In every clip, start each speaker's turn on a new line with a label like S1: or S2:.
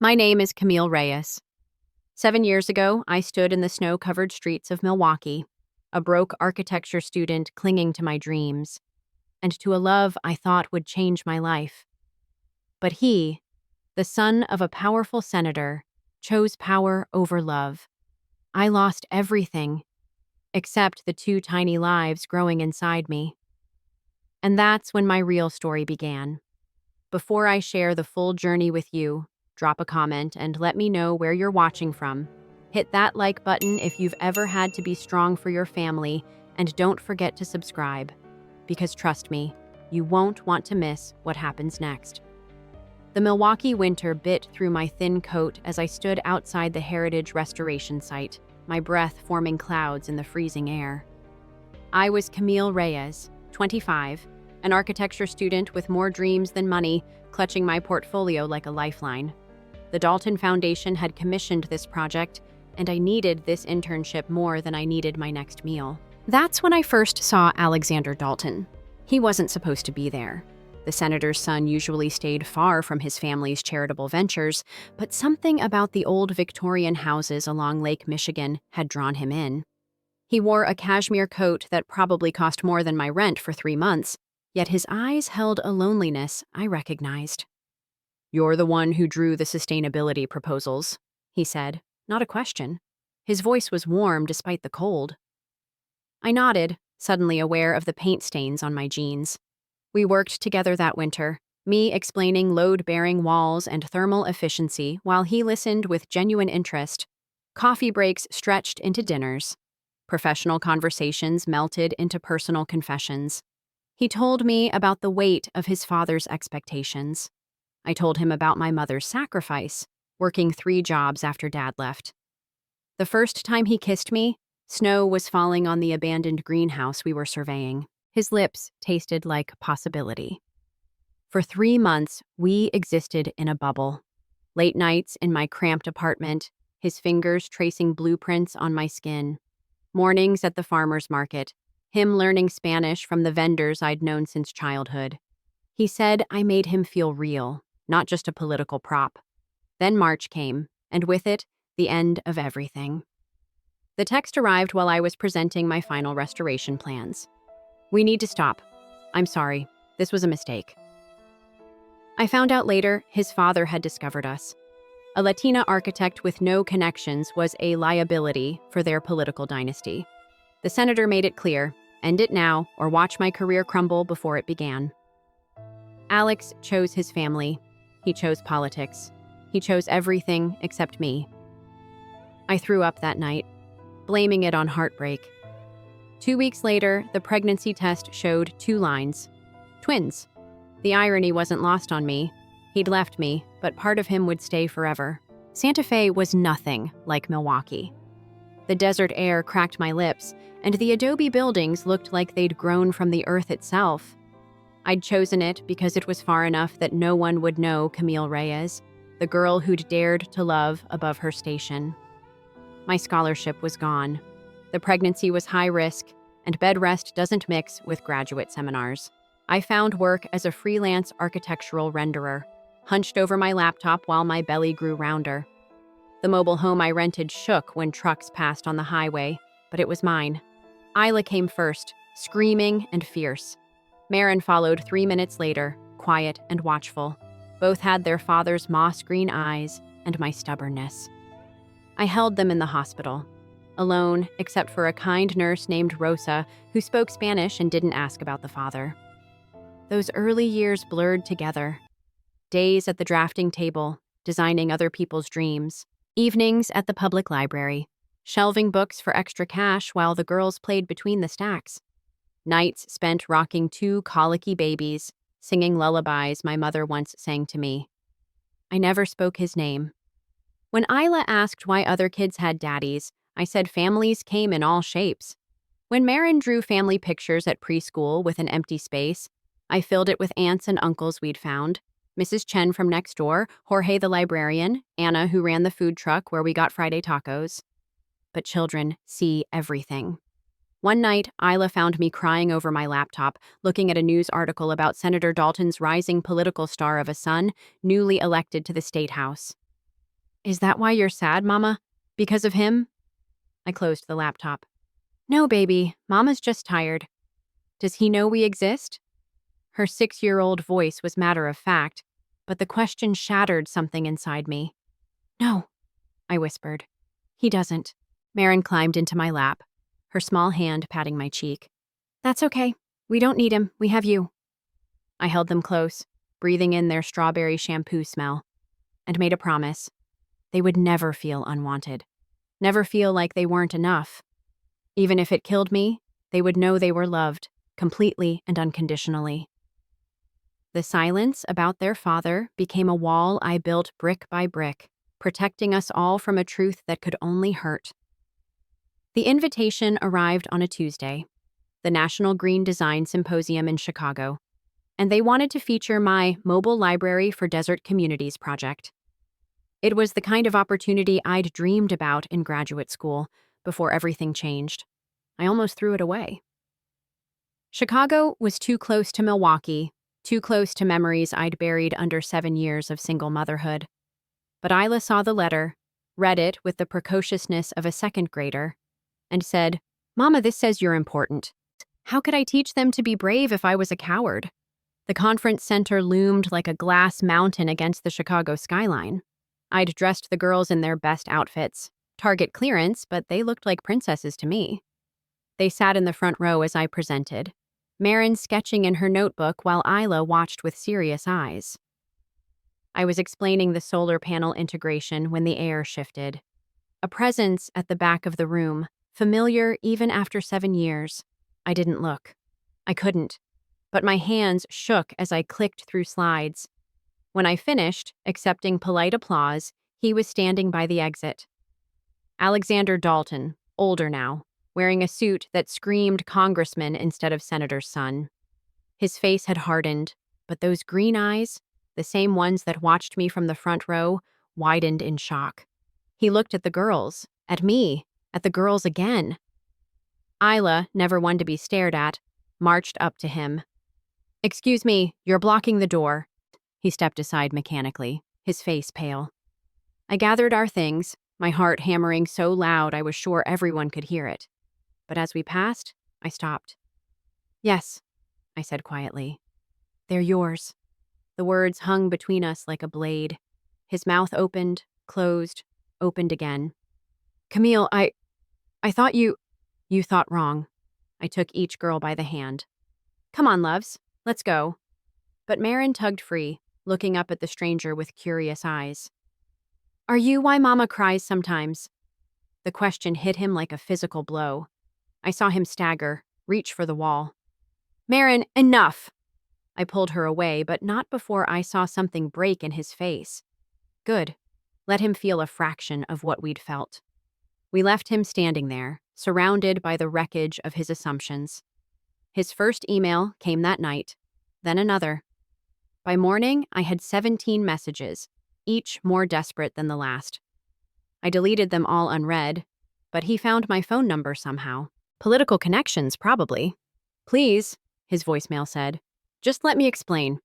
S1: My name is Camille Reyes. 7 years ago, I stood in the snow-covered streets of Milwaukee, a broke architecture student clinging to my dreams, and to a love I thought would change my life. But he, the son of a powerful senator, chose power over love. I lost everything, except the two tiny lives growing inside me. And that's when my real story began. Before I share the full journey with you, drop a comment and let me know where you're watching from. Hit that like button if you've ever had to be strong for your family, and don't forget to subscribe. Because trust me, you won't want to miss what happens next. The Milwaukee winter bit through my thin coat as I stood outside the Heritage Restoration Site, my breath forming clouds in the freezing air. I was Camille Reyes, 25, an architecture student with more dreams than money, clutching my portfolio like a lifeline. The Dalton Foundation had commissioned this project, and I needed this internship more than I needed my next meal. That's when I first saw Alexander Dalton. He wasn't supposed to be there. The senator's son usually stayed far from his family's charitable ventures, but something about the old Victorian houses along Lake Michigan had drawn him in. He wore a cashmere coat that probably cost more than my rent for 3 months, yet his eyes held a loneliness I recognized. "You're the one who drew the sustainability proposals," he said, not a question. His voice was warm despite the cold. I nodded, suddenly aware of the paint stains on my jeans. We worked together that winter, me explaining load-bearing walls and thermal efficiency while he listened with genuine interest. Coffee breaks stretched into dinners. Professional conversations melted into personal confessions. He told me about the weight of his father's expectations. I told him about my mother's sacrifice, working 3 jobs after Dad left. The first time he kissed me, snow was falling on the abandoned greenhouse we were surveying. His lips tasted like possibility. For 3 months, we existed in a bubble. Late nights in my cramped apartment, his fingers tracing blueprints on my skin. Mornings at the farmer's market, him learning Spanish from the vendors I'd known since childhood. He said I made him feel real, not just a political prop. Then March came, and with it, the end of everything. The text arrived while I was presenting my final restoration plans. "We need to stop. I'm sorry. This was a mistake." I found out later his father had discovered us. A Latina architect with no connections was a liability for their political dynasty. The senator made it clear, end it now or watch my career crumble before it began. Alex chose his family. He chose politics. He chose everything except me. I threw up that night, blaming it on heartbreak. 2 weeks later, the pregnancy test showed 2 lines. Twins. The irony wasn't lost on me. He'd left me, but part of him would stay forever. Santa Fe was nothing like Milwaukee. The desert air cracked my lips, and the adobe buildings looked like they'd grown from the earth itself. I'd chosen it because it was far enough that no one would know Camille Reyes, the girl who'd dared to love above her station. My scholarship was gone. The pregnancy was high risk, and bed rest doesn't mix with graduate seminars. I found work as a freelance architectural renderer, hunched over my laptop while my belly grew rounder. The mobile home I rented shook when trucks passed on the highway, but it was mine. Isla came first, screaming and fierce. Marin followed 3 minutes later, quiet and watchful. Both had their father's moss-green eyes and my stubbornness. I held them in the hospital, alone except for a kind nurse named Rosa who spoke Spanish and didn't ask about the father. Those early years blurred together. Days at the drafting table, designing other people's dreams. Evenings at the public library, shelving books for extra cash while the girls played between the stacks. Nights spent rocking 2 colicky babies, singing lullabies my mother once sang to me. I never spoke his name. When Isla asked why other kids had daddies, I said families came in all shapes. When Marin drew family pictures at preschool with an empty space, I filled it with aunts and uncles we'd found. Mrs. Chen from next door, Jorge the librarian, Anna who ran the food truck where we got Friday tacos. But children see everything. One night, Isla found me crying over my laptop, looking at a news article about Senator Dalton's rising political star of a son, newly elected to the state house. Is that why you're sad, Mama? Because of him? I closed the laptop. No, baby. Mama's just tired. Does he know we exist? Her 6-year-old voice was matter of fact, but the question shattered something inside me. No, I whispered. He doesn't. Marin climbed into my lap, her small hand patting my cheek. That's okay. We don't need him. We have you. I held them close, breathing in their strawberry shampoo smell, and made a promise. They would never feel unwanted, never feel like they weren't enough. Even if it killed me, they would know they were loved, completely and unconditionally. The silence about their father became a wall I built brick by brick, protecting us all from a truth that could only hurt. The invitation arrived on a Tuesday, the National Green Design Symposium in Chicago, and they wanted to feature my Mobile Library for Desert Communities project. It was the kind of opportunity I'd dreamed about in graduate school before everything changed. I almost threw it away. Chicago was too close to Milwaukee, too close to memories I'd buried under 7 years of single motherhood. But Isla saw the letter, read it with the precociousness of a second grader, and said, Mama, this says you're important. How could I teach them to be brave if I was a coward? The conference center loomed like a glass mountain against the Chicago skyline. I'd dressed the girls in their best outfits, Target clearance, but they looked like princesses to me. They sat in the front row as I presented, Marin sketching in her notebook while Isla watched with serious eyes. I was explaining the solar panel integration when the air shifted. A presence at the back of the room, familiar even after 7 years. I didn't look. I couldn't. But my hands shook as I clicked through slides. When I finished, accepting polite applause, he was standing by the exit. Alexander Dalton, older now, wearing a suit that screamed congressman instead of senator's son. His face had hardened, but those green eyes, the same ones that watched me from the front row, widened in shock. He looked at the girls, at me, at the girls again. Isla, never one to be stared at, marched up to him. Excuse me, you're blocking the door. He stepped aside mechanically, his face pale. I gathered our things, my heart hammering so loud I was sure everyone could hear it. But as we passed, I stopped. Yes, I said quietly. They're yours. The words hung between us like a blade. His mouth opened, closed, opened again. Camille, I thought you thought wrong. I took each girl by the hand. Come on, loves, let's go. But Marin tugged free, looking up at the stranger with curious eyes. Are you why Mama cries sometimes? The question hit him like a physical blow. I saw him stagger, reach for the wall. Marin, enough! I pulled her away, but not before I saw something break in his face. Good. Let him feel a fraction of what we'd felt. We left him standing there, surrounded by the wreckage of his assumptions. His first email came that night, then another. By morning, I had 17 messages, each more desperate than the last. I deleted them all unread, but he found my phone number somehow. Political connections, probably. Please, his voicemail said, just let me explain.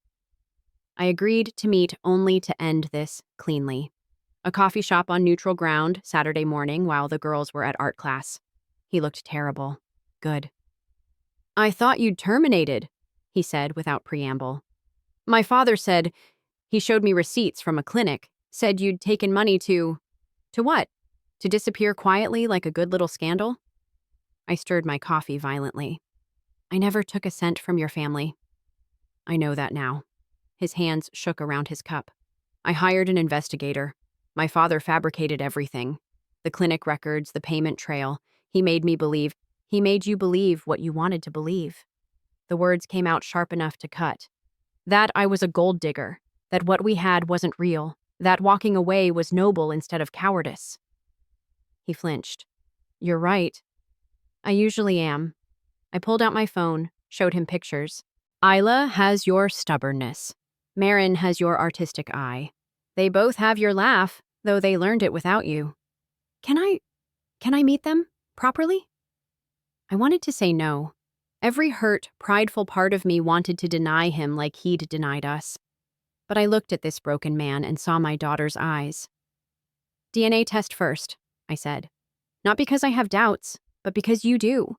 S1: I agreed to meet only to end this cleanly. A coffee shop on neutral ground, Saturday morning while the girls were at art class. He looked terrible. Good. I thought you'd terminated, he said without preamble. My father said, he showed me receipts from a clinic, said you'd taken money to what? To disappear quietly like a good little scandal? I stirred my coffee violently. I never took a cent from your family. I know that now. His hands shook around his cup. I hired an investigator. My father fabricated everything. The clinic records, the payment trail. He made you believe what you wanted to believe. The words came out sharp enough to cut. That I was a gold digger, that what we had wasn't real, that walking away was noble instead of cowardice. He flinched. You're right. I usually am. I pulled out my phone, showed him pictures. Isla has your stubbornness. Marin has your artistic eye. They both have your laugh, though they learned it without you. Can I meet them properly? I wanted to say no. Every hurt, prideful part of me wanted to deny him like he'd denied us. But I looked at this broken man and saw my daughter's eyes. DNA test first, I said. Not because I have doubts, but because you do.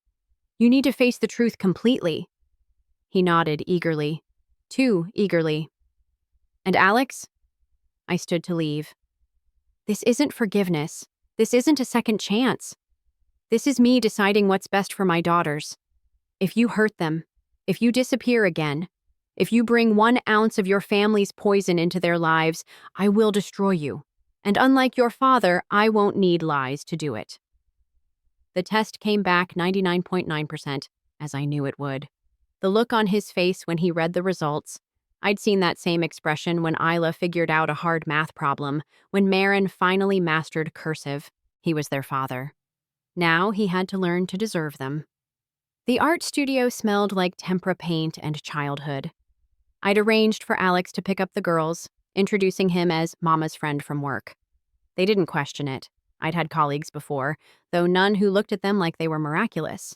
S1: You need to face the truth completely. He nodded eagerly. Too eagerly. And Alex? I stood to leave. This isn't forgiveness. This isn't a second chance. This is me deciding what's best for my daughters. If you hurt them, if you disappear again, if you bring 1 ounce of your family's poison into their lives, I will destroy you. And unlike your father, I won't need lies to do it. The test came back 99.9%, as I knew it would. The look on his face when he read the results. I'd seen that same expression when Isla figured out a hard math problem, when Marin finally mastered cursive. He was their father. Now he had to learn to deserve them. The art studio smelled like tempera paint and childhood. I'd arranged for Alex to pick up the girls, introducing him as Mama's friend from work. They didn't question it. I'd had colleagues before, though none who looked at them like they were miraculous.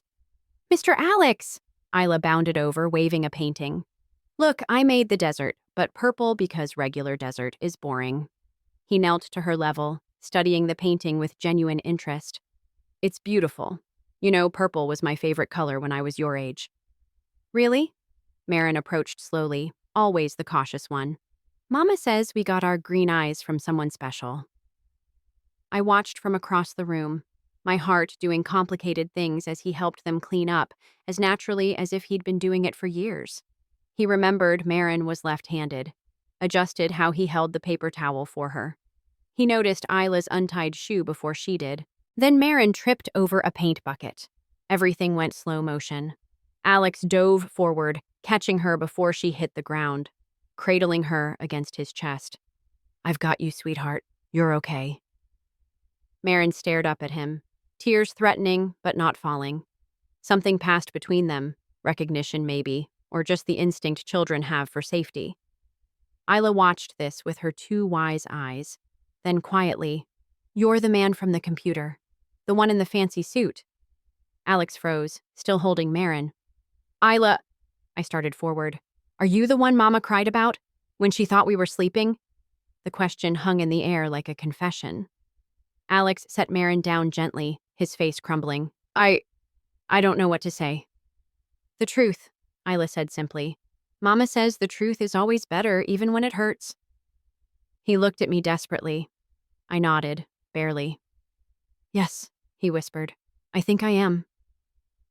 S1: Mr. Alex! Isla bounded over, waving a painting. Look, I made the desert, but purple because regular desert is boring. He knelt to her level, studying the painting with genuine interest. It's beautiful. You know, purple was my favorite color when I was your age. Really? Marin approached slowly, always the cautious one. Mama says we got our green eyes from someone special. I watched from across the room, my heart doing complicated things as he helped them clean up, as naturally as if he'd been doing it for years. He remembered Marin was left-handed, adjusted how he held the paper towel for her. He noticed Isla's untied shoe before she did. Then Marin tripped over a paint bucket. Everything went slow motion. Alex dove forward, catching her before she hit the ground, cradling her against his chest. I've got you, sweetheart. You're okay. Marin stared up at him, tears threatening but not falling. Something passed between them, recognition maybe, or just the instinct children have for safety. Isla watched this with her 2 wise eyes. Then quietly, You're the man from the computer. The one in the fancy suit. Alex froze, still holding Marin. Isla, I started forward. Are you the one Mama cried about? When she thought we were sleeping? The question hung in the air like a confession. Alex set Marin down gently, his face crumbling. I don't know what to say. The truth, Isla said simply. Mama says the truth is always better, even when it hurts. He looked at me desperately. I nodded, barely. Yes, he whispered. I think I am.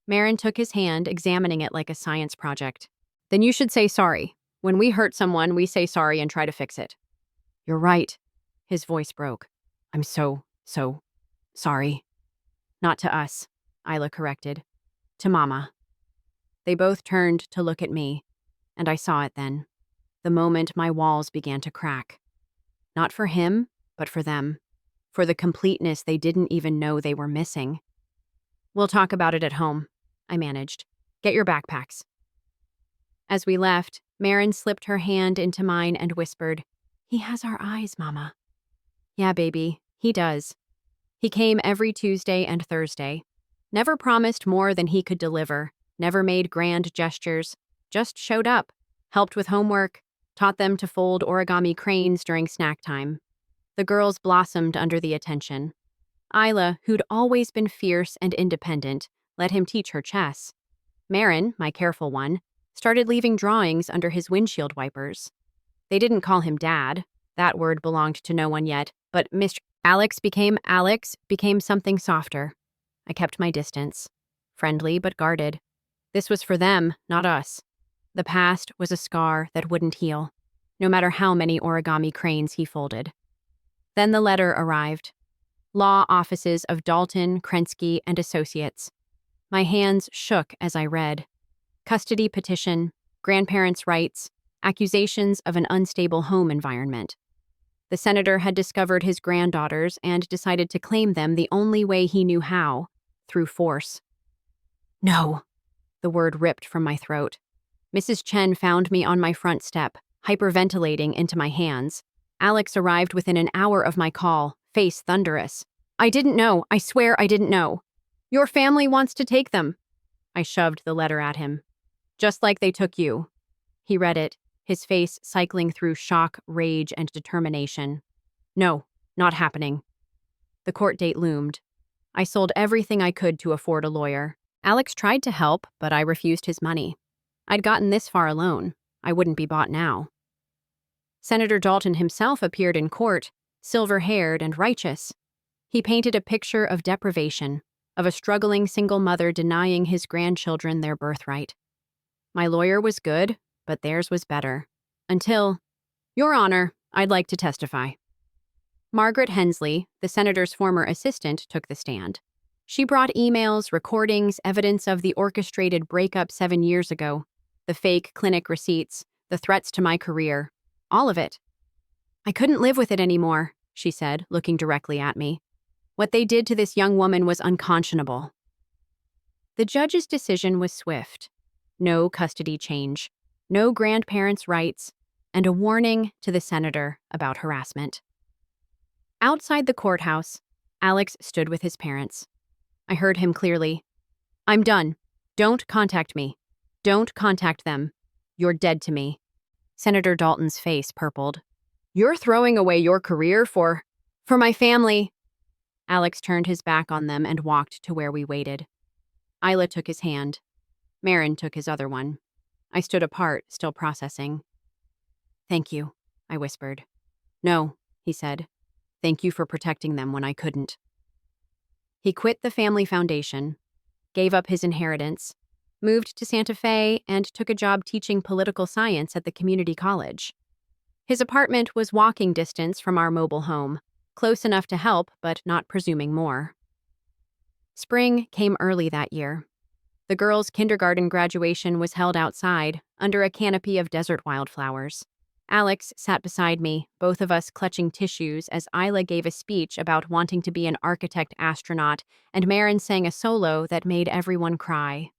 S1: Marin took his hand, examining it like a science project. Then you should say sorry. When we hurt someone, we say sorry and try to fix it. You're right. His voice broke. I'm so sorry. Not to us, Isla corrected. To Mama. They both turned to look at me, and I saw it then. The moment my walls began to crack. Not for him, but for them. For the completeness they didn't even know they were missing. We'll talk about it at home, I managed. Get your backpacks. As we left, Marin slipped her hand into mine and whispered, He has our eyes, Mama. Yeah, baby, he does. He came every Tuesday and Thursday. Never promised more than he could deliver, never made grand gestures, just showed up, helped with homework, taught them to fold origami cranes during snack time. The girls blossomed under the attention. Isla, who'd always been fierce and independent, let him teach her chess. Marin, my careful one, started leaving drawings under his windshield wipers. They didn't call him Dad. That word belonged to no one yet, but Mr. Alex became something softer. I kept my distance. Friendly but guarded. This was for them, not us. The past was a scar that wouldn't heal, no matter how many origami cranes he folded. Then the letter arrived. Law offices of Dalton, Krensky, and Associates. My hands shook as I read. Custody petition, grandparents' rights, accusations of an unstable home environment. The senator had discovered his granddaughters and decided to claim them the only way he knew how, through force. No, the word ripped from my throat. Mrs. Chen found me on my front step, hyperventilating into my hands. Alex arrived within an hour of my call, face thunderous. I didn't know. I swear I didn't know. Your family wants to take them. I shoved the letter at him. Just like they took you. He read it, his face cycling through shock, rage, and determination. No, not happening. The court date loomed. I sold everything I could to afford a lawyer. Alex tried to help, but I refused his money. I'd gotten this far alone. I wouldn't be bought now. Senator Dalton himself appeared in court, silver-haired and righteous. He painted a picture of deprivation, of a struggling single mother denying his grandchildren their birthright. My lawyer was good, but theirs was better. Until, Your Honor, I'd like to testify. Margaret Hensley, the senator's former assistant, took the stand. She brought emails, recordings, evidence of the orchestrated breakup 7 years ago, the fake clinic receipts, the threats to my career, all of it. I couldn't live with it anymore, she said, looking directly at me. What they did to this young woman was unconscionable. The judge's decision was swift. No custody change, no grandparents' rights, and a warning to the senator about harassment. Outside the courthouse, Alex stood with his parents. I heard him clearly. I'm done. Don't contact me. Don't contact them. You're dead to me. Senator Dalton's face purpled. You're throwing away your career for my family. Alex turned his back on them and walked to where we waited. Isla took his hand. Marin took his other one. I stood apart, still processing. Thank you, I whispered. No, he said. Thank you for protecting them when I couldn't. He quit the family foundation, gave up his inheritance, moved to Santa Fe, and took a job teaching political science at the community college. His apartment was walking distance from our mobile home, close enough to help, but not presuming more. Spring came early that year. The girls' kindergarten graduation was held outside, under a canopy of desert wildflowers. Alex sat beside me, both of us clutching tissues as Isla gave a speech about wanting to be an architect-astronaut, and Marin sang a solo that made everyone cry.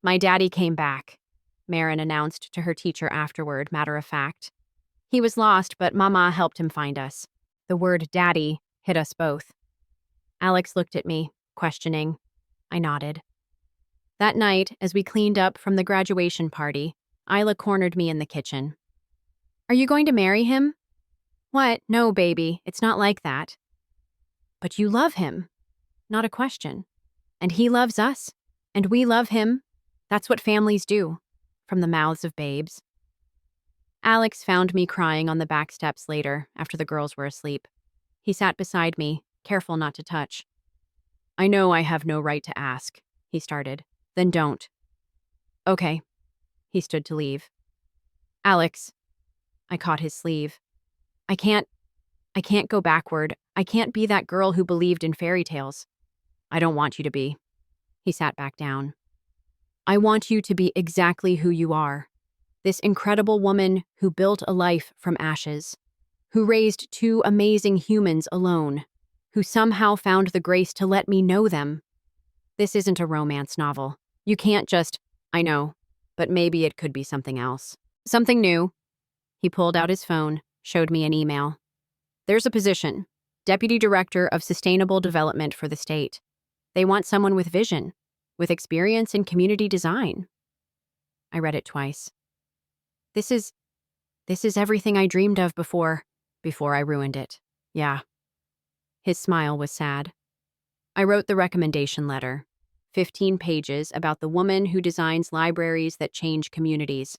S1: My daddy came back, Marin announced to her teacher afterward, matter of fact. He was lost, but Mama helped him find us. The word daddy hit us both. Alex looked at me, questioning. I nodded. That night, as we cleaned up from the graduation party, Isla cornered me in the kitchen. Are you going to marry him? What? No, baby, it's not like that. But you love him. Not a question. And he loves us. And we love him. That's what families do. From the mouths of babes. Alex found me crying on the back steps later, after the girls were asleep. He sat beside me, careful not to touch. I know I have no right to ask, he started. Then don't. Okay. He stood to leave. Alex. I caught his sleeve. I can't go backward. I can't be that girl who believed in fairy tales. I don't want you to be. He sat back down. I want you to be exactly who you are. This incredible woman who built a life from ashes, who raised 2 amazing humans alone, who somehow found the grace to let me know them. This isn't a romance novel. You can't just, I know, but maybe it could be something else. Something new. He pulled out his phone, showed me an email. There's a position, Deputy Director of Sustainable Development for the state. They want someone with vision, with experience in community design. I read it twice. This is everything I dreamed of before I ruined it. Yeah. His smile was sad. I wrote the recommendation letter, 15 pages about the woman who designs libraries that change communities,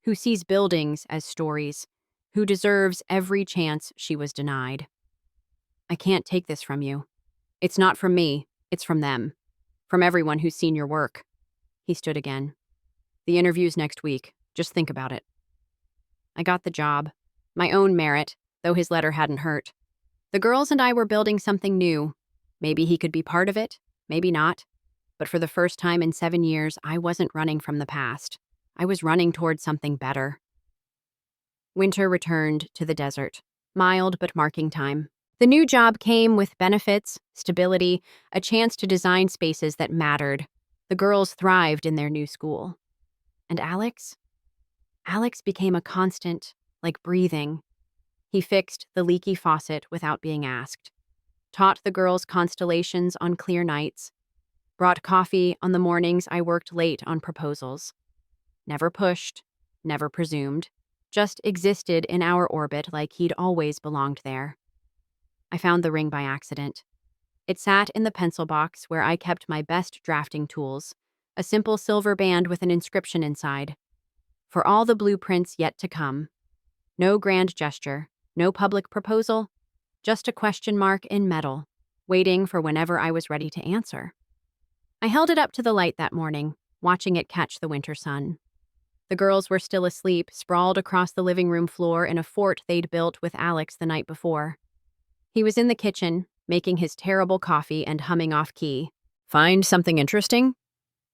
S1: who sees buildings as stories, who deserves every chance she was denied. I can't take this from you. It's not from me, it's from them. From everyone who's seen your work. He stood again. The interview's next week. Just think about it. I got the job. My own merit, though his letter hadn't hurt. The girls and I were building something new. Maybe he could be part of it, maybe not. But for the first time in 7 years, I wasn't running from the past. I was running towards something better. Winter returned to the desert, mild but marking time. The new job came with benefits, stability, a chance to design spaces that mattered. The girls thrived in their new school. And Alex? Alex became a constant, like breathing. He fixed the leaky faucet without being asked, taught the girls constellations on clear nights, brought coffee on the mornings I worked late on proposals. Never pushed, never presumed, just existed in our orbit like he'd always belonged there. I found the ring by accident. It sat in the pencil box where I kept my best drafting tools, a simple silver band with an inscription inside. For all the blueprints yet to come. No grand gesture, no public proposal, just a question mark in metal, waiting for whenever I was ready to answer. I held it up to the light that morning, watching it catch the winter sun. The girls were still asleep, sprawled across the living room floor in a fort they'd built with Alex the night before. He was in the kitchen, making his terrible coffee and humming off key. "Find something interesting?"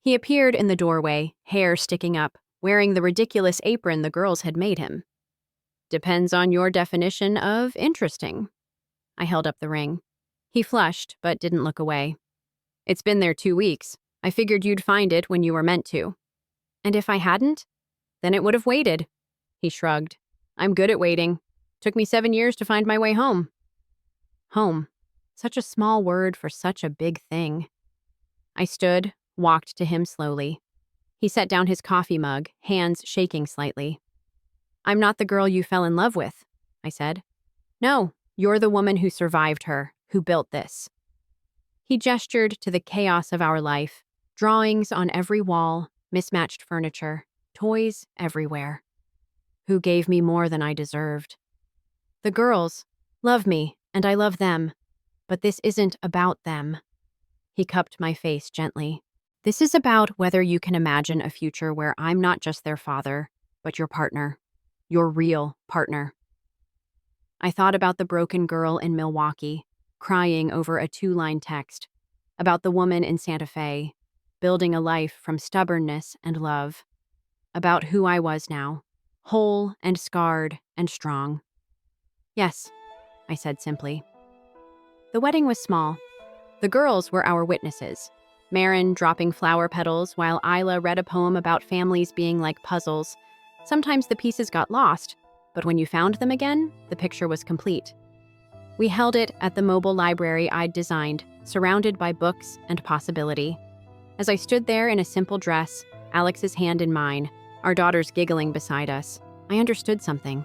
S1: He appeared in the doorway, hair sticking up, wearing the ridiculous apron the girls had made him. "Depends on your definition of interesting." I held up the ring. He flushed, but didn't look away. "It's been there 2 weeks. I figured you'd find it when you were meant to." "And if I hadn't? Then it would have waited." He shrugged. "I'm good at waiting. Took me 7 years to find my way home." Home. Such a small word for such a big thing. I stood, walked to him slowly. He set down his coffee mug, hands shaking slightly. "I'm not the girl you fell in love with," I said. "No, you're the woman who survived her, who built this." He gestured to the chaos of our life, drawings on every wall, mismatched furniture, toys everywhere. "Who gave me more than I deserved. The girls love me, and I love them, but this isn't about them." He cupped my face gently. "This is about whether you can imagine a future where I'm not just their father, but your partner. Your real partner." I thought about the broken girl in Milwaukee, crying over a 2-line text, about the woman in Santa Fe, building a life from stubbornness and love, about who I was now, whole and scarred and strong. "Yes," I said simply. The wedding was small. The girls were our witnesses. Marin dropping flower petals while Isla read a poem about families being like puzzles. Sometimes the pieces got lost, but when you found them again, the picture was complete. We held it at the mobile library I'd designed, surrounded by books and possibility. As I stood there in a simple dress, Alex's hand in mine, our daughters giggling beside us, I understood something.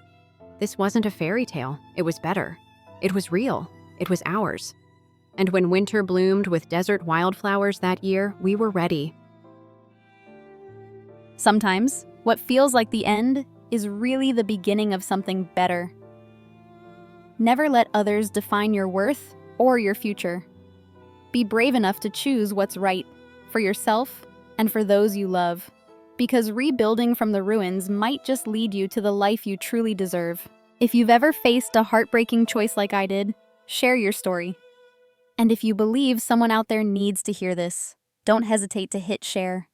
S1: This wasn't a fairy tale. It was better. It was real. It was ours. And when winter bloomed with desert wildflowers that year, we were ready.
S2: Sometimes, what feels like the end is really the beginning of something better. Never let others define your worth or your future. Be brave enough to choose what's right for yourself and for those you love, because rebuilding from the ruins might just lead you to the life you truly deserve. If you've ever faced a heartbreaking choice like I did, share your story. And if you believe someone out there needs to hear this, don't hesitate to hit share.